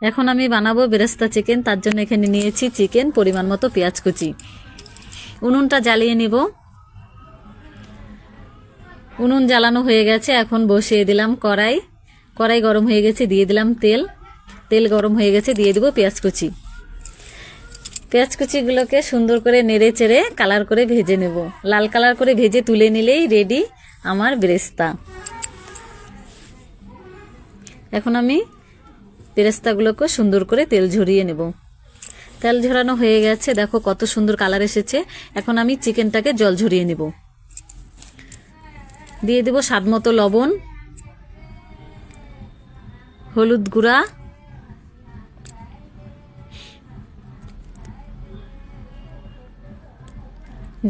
এখন আমি বানাবো বেরেস্তা চিকেন। তার জন্য এখানে নিয়েছি চিকেন, পরিমাণ মতো পেঁয়াজ কুচি। উনুনটা জ্বালিয়ে নিব। উনুন জ্বালানো হয়ে গেছে, এখন বসিয়ে দিলাম কড়াই। কড়াই গরম হয়ে গেছে, দিয়ে দিলাম তেল। তেল গরম হয়ে গেছে, দিয়ে দিব পেঁয়াজ কুচি। পেঁয়াজ কুচিগুলোকে সুন্দর করে নেড়ে চেড়ে কালার করে ভেজে নেব। লাল কালার করে ভেজে তুলে নিলেই রেডি আমার বেরেস্তা। এখন আমি বেরেস্তাগুলোকে সুন্দর করে তেল ঝরিয়ে নেব। তেল ঝরানো হয়ে গেছে, দেখো কত সুন্দর কালার এসেছে। এখন আমি চিকেনটাকে জল ঝরিয়ে নেব। দিয়ে দেব স্বাদ মতো লবণ, হলুদ গুঁড়া,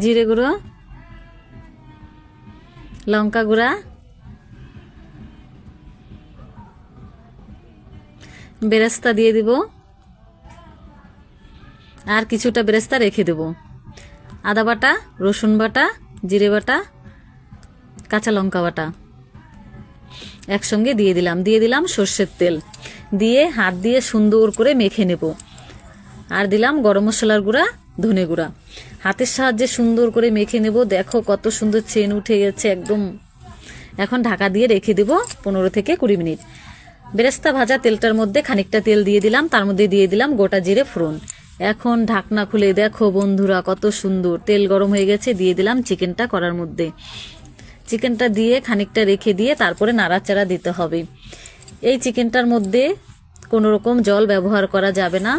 জিরে গুঁড়ো, লঙ্কা গুঁড়া, বেরেস্তা দিয়ে দিব। আর কিছুটা বেরেস্তা রেখে দেব। আদা বাটা, রসুন বাটা, জিরে বাটা, কাঁচা লঙ্কা বাটা একসঙ্গে দিয়ে দিলাম। দিয়ে দিলাম সর্ষের তেল, দিয়ে হাত দিয়ে সুন্দর করে মেখে নেব। আর দিলাম গরম মশলার গুঁড়া, ধনে গুঁড়া। হাতের সাহায্যে সুন্দর করে মেখে নেব। দেখো কত সুন্দর চেন উঠে গেছে একদম। এখন ঢাকা দিয়ে রেখে দেব 15 থেকে 20 মিনিট। বেরেস্তা ভাজা তেলটার মধ্যে খানিকটা তেল দিয়ে দিলাম, তার মধ্যে দিয়ে দিলাম গোটা জিরে ফোড়ন। এখন ঢাকনা খুলে দেখো বন্ধুরা কত সুন্দর তেল গরম হয়ে গেছে। দিয়ে দিলাম চিকেনটা কড়ার মধ্যে। চিকেনটা দিয়ে খানিকটা রেখে দিয়ে তারপরে নাড়াচাড়া দিতে হবে। এই চিকেনটার মধ্যে কোনো রকম জল ব্যবহার করা যাবে না।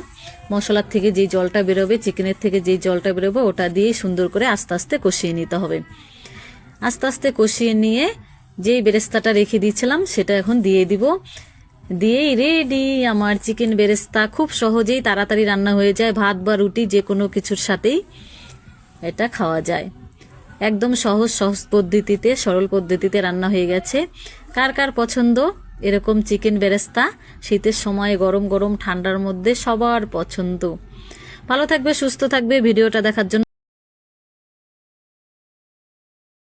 মশলার থেকে যে জলটা বেরোবে, চিকেনের থেকে যে জলটা বেরোবে, ওটা দিয়ে সুন্দর করে আস্তে আস্তে কষিয়ে নিতে হবে। আস্তে আস্তে কষিয়ে নিয়ে যেই বেরেস্তাটা রেখে দিয়েছিলাম সেটা এখন দিয়ে দিব। দিয়েই রেডি আমার চিকেন বেরেস্তা। খুব সহজেই তাড়াতাড়ি রান্না হয়ে যায়, ভাত বা রুটি যে কোনো কিছুর সাথেই এটা খাওয়া যায়। একদম সহজ পদ্ধতিতে, সরল পদ্ধতিতে রান্না হয়ে গেছে। কার কার পছন্দ এরকম চিকেন বেরেস্তা? শীতের সময় গরম গরম ঠান্ডার মধ্যে সবার পছন্দ। ভালো থাকবে, সুস্থ থাকবে। ভিডিওটা দেখার জন্য